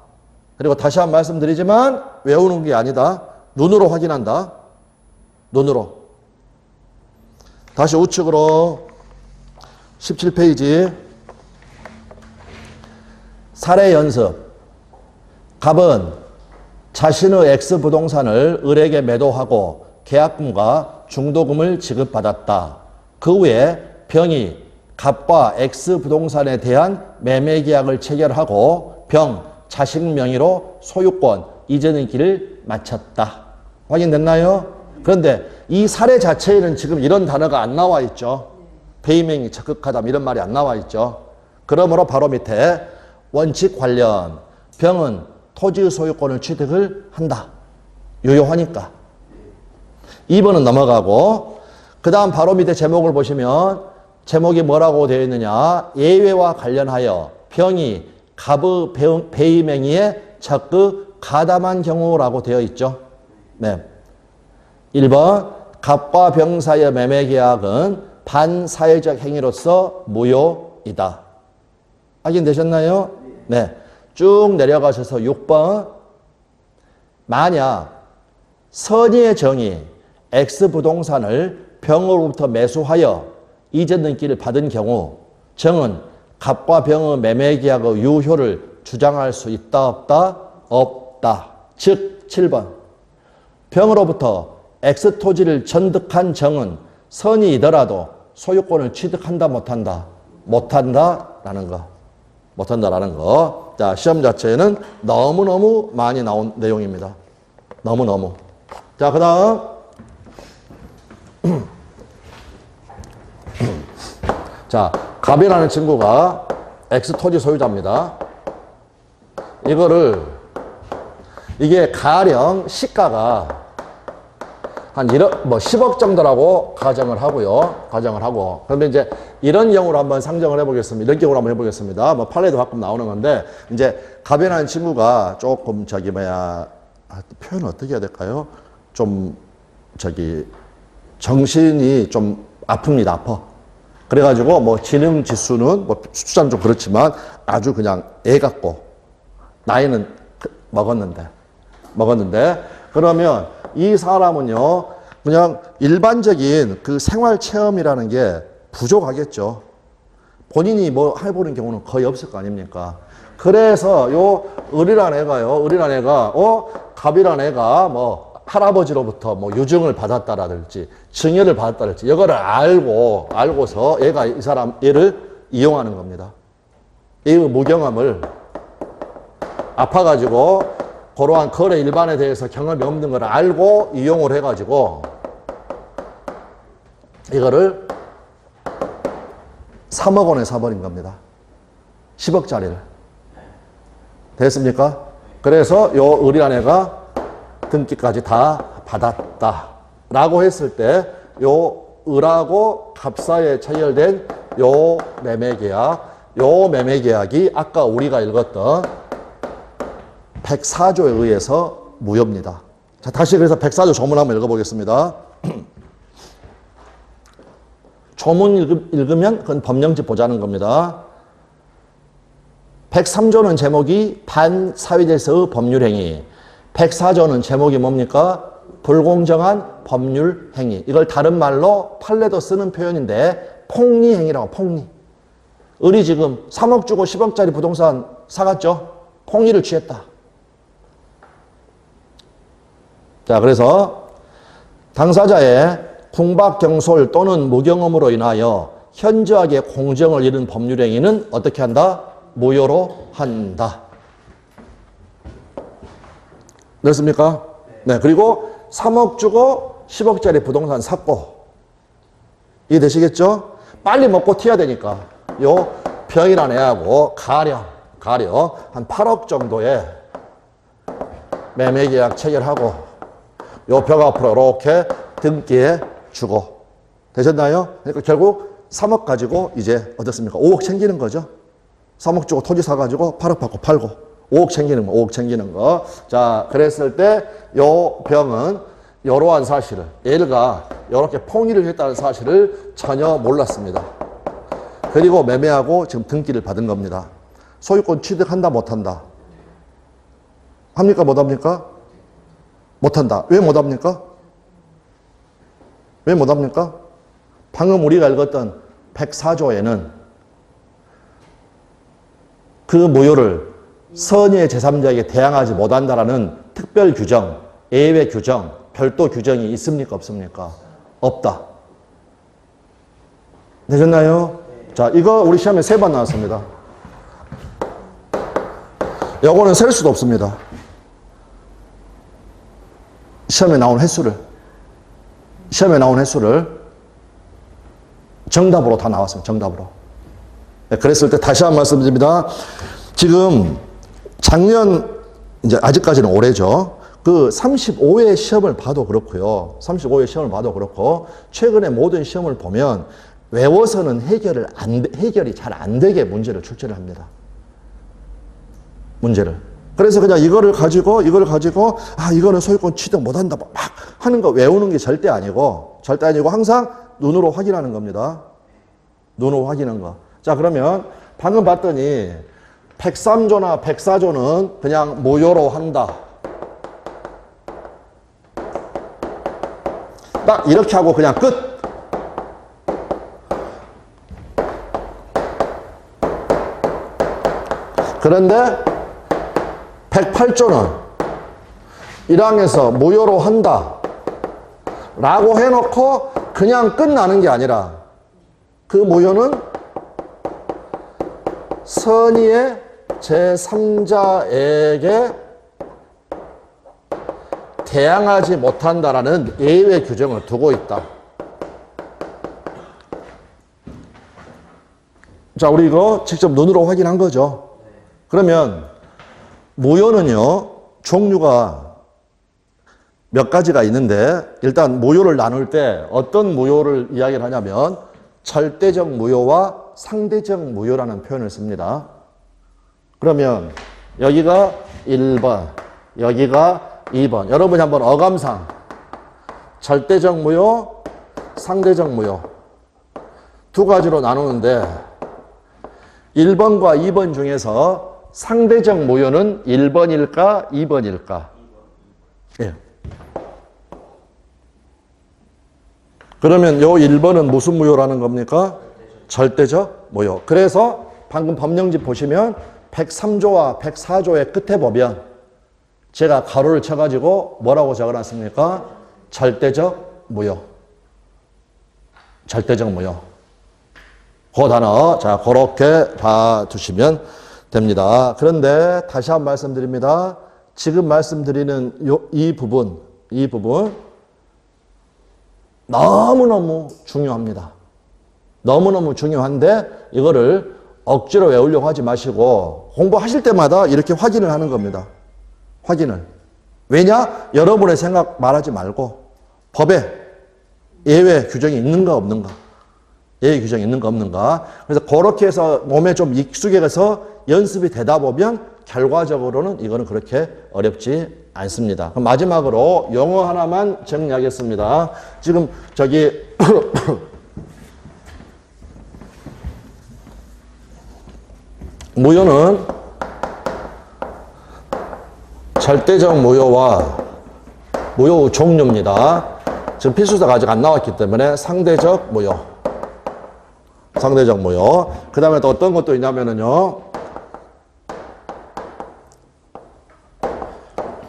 그리고 다시 한번 말씀드리지만 외우는 게 아니다. 눈으로 확인한다. 눈으로. 다시 우측으로 17페이지 사례 연습. 갑은 자신의 X 부동산을 을에게 매도하고 계약금과 중도금을 지급받았다. 그 후에 병이 갑과 X 부동산에 대한 매매 계약을 체결하고 병 자식 명의로 소유권 이전의 길을 마쳤다. 확인됐나요? 그런데 이 사례 자체에는 지금 이런 단어가 안 나와 있죠. 배임행위 적극하다 이런 말이 안 나와 있죠. 그러므로 바로 밑에 원칙 관련 병은 토지의 소유권을 취득을 한다. 유효하니까. 2번은 넘어가고 그 다음 바로 밑에 제목을 보시면 제목이 뭐라고 되어 있느냐. 예외와 관련하여 병이 갑의 배임행위에 적극 가담한 경우라고 되어 있죠. 네. 1번 갑과 병 사이의 매매 계약은 반사회적 행위로서 무효이다. 확인되셨나요? 네. 쭉 내려가셔서 6번 만약 선의의 정이 X 부동산을 병으로부터 매수하여 이전 등기를 받은 경우 정은 갑과 병의 매매 계약의 유효를 주장할 수 있다 없다? 없다. 즉 7번 병으로부터 X 토지를 전득한 정은 선의이더라도 소유권을 취득한다 못한다? 못한다라는 거. 못한다라는 거. 자, 시험 자체에는 너무너무 많이 나온 내용입니다. 너무너무. 자, 그 다음 자, 갑이라는 친구가 X 토지 소유자입니다. 이게 가령 시가가 한 1억, 10억 정도라고 가정을 하고요. 그러면 이제 이런 경우로 한번 상정을 해보겠습니다. 이런 경우로 한번 해보겠습니다. 판례도 가끔 나오는 건데, 이제 갑이라는 친구가 조금 표현을 어떻게 해야 될까요? 정신이 좀 아픕니다. 아파. 그래가지고 지능 지수는 숫자는 좀 그렇지만 아주 그냥 애 같고, 나이는 먹었는데. 그러면 이 사람은요, 그냥 일반적인 그 생활 체험이라는 게 부족하겠죠. 본인이 해보는 경우는 거의 없을 거 아닙니까? 그래서 을이란 애가, 갑이란 애가 할아버지로부터 유증을 받았다라든지, 증여를 받았다랄지, 이거를 알고서 얘를 이용하는 겁니다. 이 무경험을 아파가지고, 그러한 거래 일반에 대해서 경험이 없는 걸 알고 이용을 해가지고 이거를 3억 원에 사버린 겁니다. 10억짜리를. 됐습니까? 그래서 요 을이란 애가 등기까지 다 받았다. 라고 했을 때 요 을하고 갑 사이에 체결된 요 매매계약이 아까 우리가 읽었던 104조에 의해서 무효입니다. 자, 다시 그래서 104조 조문 한번 읽어보겠습니다. 조문 읽으면 그건 법령집 보자는 겁니다. 103조는 제목이 반사회제에서의 법률행위. 104조는 제목이 뭡니까? 불공정한 법률행위. 이걸 다른 말로 판례도 쓰는 표현인데 폭리행위라고. 폭리. 을이 지금 3억 주고 10억짜리 부동산 사갔죠? 폭리를 취했다. 자, 그래서 당사자의 궁박경솔 또는 무경험으로 인하여 현저하게 공정을 잃은 법률행위는 어떻게 한다? 무효로 한다. 됐습니까? 네. 그리고 3억 주고 10억짜리 부동산 샀고, 이해되시겠죠? 빨리 먹고 튀어야 되니까 요 병이란 애하고 가령 한 8억 정도의 매매계약 체결하고 요 벽 앞으로 이렇게 등기해 주고. 되셨나요? 그러니까 결국 3억 가지고 이제 어떻습니까? 5억 챙기는 거죠. 3억 주고 토지 사가지고 8억 받고 팔고 5억 챙기는 거. 자, 그랬을 때 요 병은 이러한 사실을, 얘가 이렇게 폭리를 했다는 사실을 전혀 몰랐습니다. 그리고 매매하고 지금 등기를 받은 겁니다. 소유권 취득한다 못한다? 합니까 못합니까? 못한다. 왜 못합니까? 방금 우리가 읽었던 104조에는 그 무효를 선의의 제3자에게 대항하지 못한다라는 특별 규정, 예외 규정, 별도 규정이 있습니까? 없습니까? 없다. 되셨나요? 자, 이거 우리 시험에 3번 나왔습니다. 요거는 셀 수도 없습니다. 시험에 나온 횟수를 정답으로 다 나왔습니다. 정답으로. 네, 그랬을 때 다시 한 번 말씀드립니다. 지금 작년, 이제 아직까지는 올해죠. 그 35회 시험을 봐도 그렇고요. 35회 시험을 봐도 그렇고, 최근에 모든 시험을 보면 외워서는 해결이 잘 안 되게 문제를 출제를 합니다. 문제를. 그래서 그냥 이거를 가지고, 이거는 소유권 취득 못 한다. 막 하는 거 외우는 게 절대 아니고 항상 눈으로 확인하는 겁니다. 눈으로 확인한 거. 자, 그러면 방금 봤더니 103조나 104조는 그냥 무효로 한다. 딱 이렇게 하고 그냥 끝. 그런데 108조는 1항에서 무효로 한다 라고 해놓고 그냥 끝나는 게 아니라 그 무효는 선의의 제3자에게 대항하지 못한다라는 예외 규정을 두고 있다. 자, 우리 이거 직접 눈으로 확인한 거죠. 그러면 무효는요, 종류가 몇 가지가 있는데, 일단 무효를 나눌 때 어떤 무효를 이야기를 하냐면 절대적 무효와 상대적 무효라는 표현을 씁니다. 그러면 여기가 1번, 여기가 2번. 여러분이 한번 어감상 절대적 무효, 상대적 무효 두 가지로 나누는데 1번과 2번 중에서 상대적 무효는 1번일까 2번일까? 예. 그러면 요 1번은 무슨 무효라는 겁니까? 절대적 무효. 그래서 방금 법령집 보시면 103조와 104조의 끝에 보면 제가 가로를 쳐가지고 뭐라고 적어놨습니까? 절대적 무효. 절대적 무효. 그 단어, 자, 그렇게 봐두시면 됩니다. 그런데 다시 한번 말씀드립니다. 지금 말씀드리는 이 부분 너무너무 중요합니다. 너무너무 중요한데 이거를 억지로 외우려고 하지 마시고 공부하실 때마다 이렇게 확인을 하는 겁니다. 확인을. 왜냐? 여러분의 생각 말하지 말고 법에 예외 규정이 있는가 없는가. 예외 규정이 있는가 없는가. 그래서 그렇게 해서 몸에 좀 익숙해서 연습이 되다 보면 결과적으로는 이거는 그렇게 어렵지 않습니다. 그럼 마지막으로 용어 하나만 정리하겠습니다. 지금 저기 무효는 절대적 무효와 무효 종류입니다. 지금 필수사가 아직 안 나왔기 때문에 상대적 무효. 상대적 무효. 그 다음에 또 어떤 것도 있냐면요.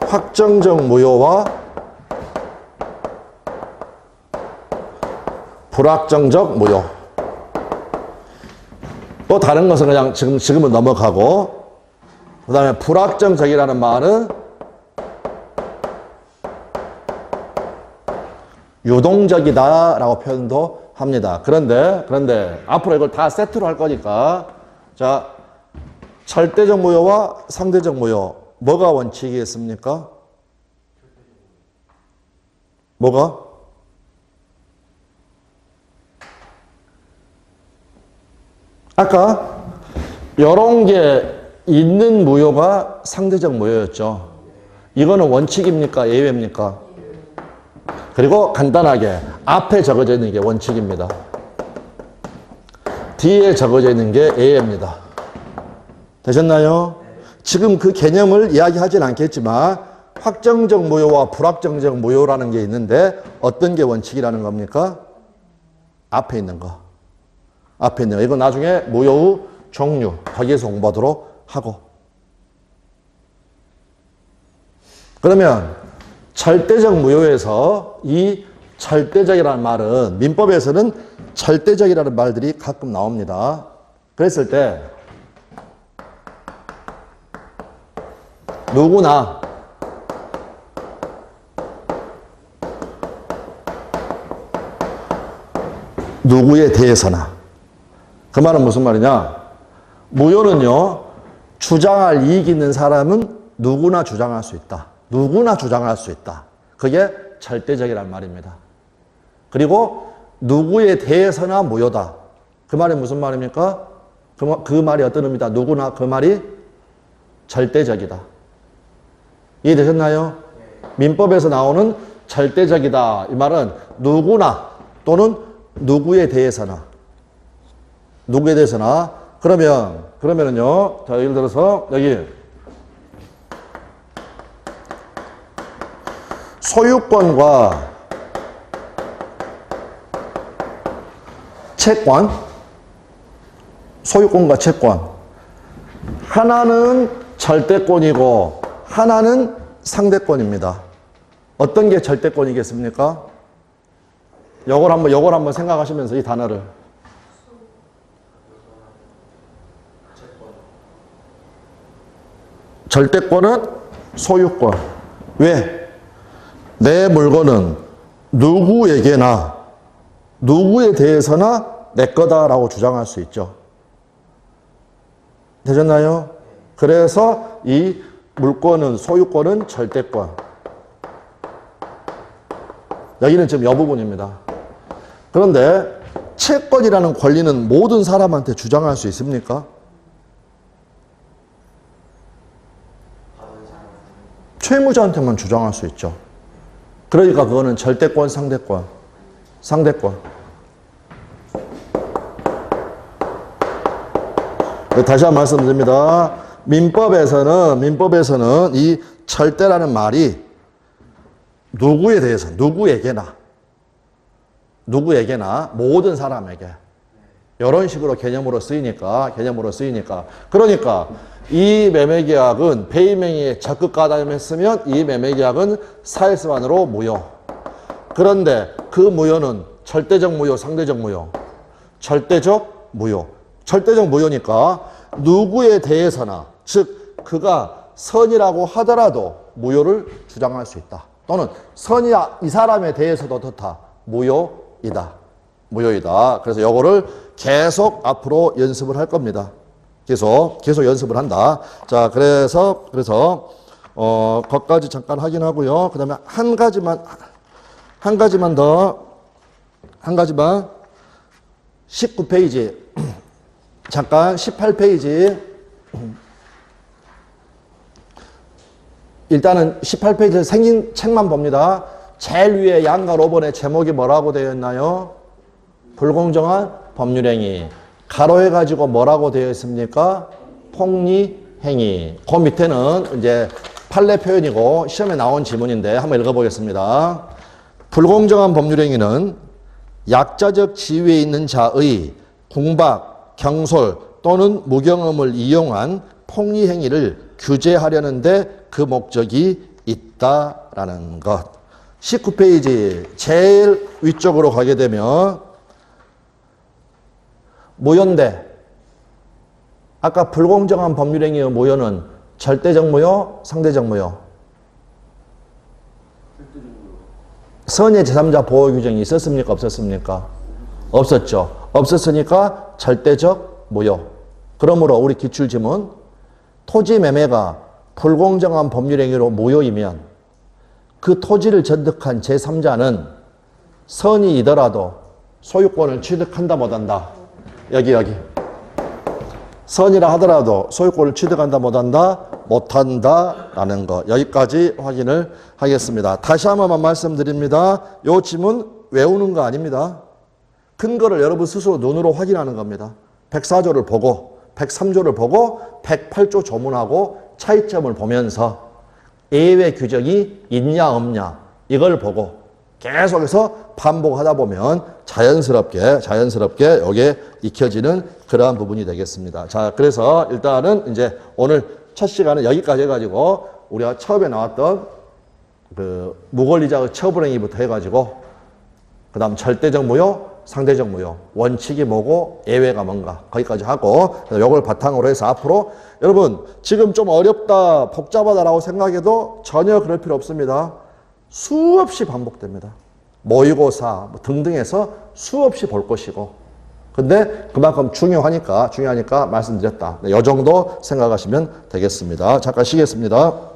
확정적 무효와 불확정적 무효. 또 다른 것은 그냥 지금은 넘어가고, 그 다음에 불확정적이라는 말은 유동적이다라고 표현도 합니다. 그런데 앞으로 이걸 다 세트로 할 거니까, 자, 절대적 무효와 상대적 무효, 뭐가 원칙이겠습니까? 뭐가? 아까 이런 게 있는 무효가 상대적 무효였죠. 이거는 원칙입니까? 예외입니까? 그리고 간단하게 앞에 적어져 있는 게 원칙입니다. 뒤에 적어져 있는 게 예외입니다. 되셨나요? 지금 그 개념을 이야기하진 않겠지만 확정적 무효와 불확정적 무효라는 게 있는데 어떤 게 원칙이라는 겁니까? 앞에 있는 거. 앞에 있는 거. 이거 나중에 무효의 종류 거기에서 공부하도록 하고. 그러면 절대적 무효에서 이 절대적이라는 말은 민법에서는 절대적이라는 말들이 가끔 나옵니다. 그랬을 때 누구나 누구에 대해서나, 그 말은 무슨 말이냐? 무효는요, 주장할 이익 있는 사람은 누구나 주장할 수 있다. 누구나 주장할 수 있다. 그게 절대적이란 말입니다. 그리고 누구에 대해서나 무효다. 그 말이 무슨 말입니까? 그 말이 어떤 의미다? 누구나 그 말이 절대적이다. 이해되셨나요? 민법에서 나오는 절대적이다. 이 말은 누구나 또는 누구에 대해서나. 그러면은요, 자, 예를 들어서 여기 소유권과 채권, 소유권과 채권. 하나는 절대권이고 하나는 상대권입니다. 어떤 게 절대권이겠습니까? 요걸 한번 생각하시면서 이 단어를. 절대권은 소유권. 왜? 내 물건은 누구에게나 누구에 대해서나 내 거다라고 주장할 수 있죠. 되셨나요? 그래서 이 물권은, 소유권은 절대권. 여기는 지금 이 부분입니다. 그런데 채권이라는 권리는 모든 사람한테 주장할 수 있습니까? 채무자한테만 주장할 수 있죠. 그러니까 그거는 절대권, 상대권. 다시 한번 말씀드립니다. 민법에서는 이 절대라는 말이 누구에 대해서, 누구에게나, 모든 사람에게 이런 식으로 개념으로 쓰이니까. 그러니까 이 매매계약은 배임행위에 적극 가담했으면 이 매매계약은 사실상으로 무효. 그런데 그 무효는 절대적 무효, 상대적 무효. 절대적 무효. 절대적 무효니까 누구에 대해서나, 즉 그가 선이라고 하더라도 무효를 주장할 수 있다. 또는 선이야 이 사람에 대해서도 다 무효이다. 그래서 요거를 계속 앞으로 연습을 할 겁니다. 계속 연습을 한다. 자, 그래서 거기까지 잠깐 확인하고요. 그다음에 한 가지만 19페이지 잠깐 18페이지 일단은 18페이지에 생긴 책만 봅니다. 제일 위에 양과 5번의 제목이 뭐라고 되어 있나요? 불공정한 법률행위. 가로해가지고 뭐라고 되어 있습니까? 폭리행위. 그 밑에는 이제 판례 표현이고 시험에 나온 지문인데 한번 읽어보겠습니다. 불공정한 법률행위는 약자적 지위에 있는 자의 궁박, 경솔 또는 무경험을 이용한 폭리행위를 규제하려는데 그 목적이 있다라는 것. 19페이지 제일 위쪽으로 가게 되면 무효인데 아까 불공정한 법률행위의 무효는 절대적 무효, 상대적 무효? 선의 제3자 보호 규정이 있었습니까? 없었습니까? 없었죠. 없었으니까 절대적 무효. 그러므로 우리 기출지문 토지 매매가 불공정한 법률행위로 무효이면 그 토지를 전득한 제3자는 선이이더라도 소유권을 취득한다 못한다. 여기 선이라 하더라도 소유권을 취득한다 못한다라는 거. 여기까지 확인을 하겠습니다. 다시 한 번만 말씀드립니다. 이 지문 외우는 거 아닙니다. 근거를 여러분 스스로 눈으로 확인하는 겁니다. 104조를 보고 103조를 보고 108조 조문하고 차이점을 보면서 예외 규정이 있냐 없냐 이걸 보고 계속해서 반복하다 보면 자연스럽게 이게 익혀지는 그러한 부분이 되겠습니다. 자, 그래서 일단은 이제 오늘 첫 시간은 여기까지 해가지고 우리가 처음에 나왔던 그 무권리자의 처분행위부터 해가지고 그 다음 절대적 무효, 상대적 무효, 원칙이 뭐고 예외가 뭔가 거기까지 하고 요걸 바탕으로 해서 앞으로 여러분 지금 좀 어렵다 복잡하다라고 생각해도 전혀 그럴 필요 없습니다. 수없이 반복됩니다. 모의고사 등등 해서 수없이 볼 것이고 근데 그만큼 중요하니까 말씀드렸다. 이 정도 생각하시면 되겠습니다. 잠깐 쉬겠습니다.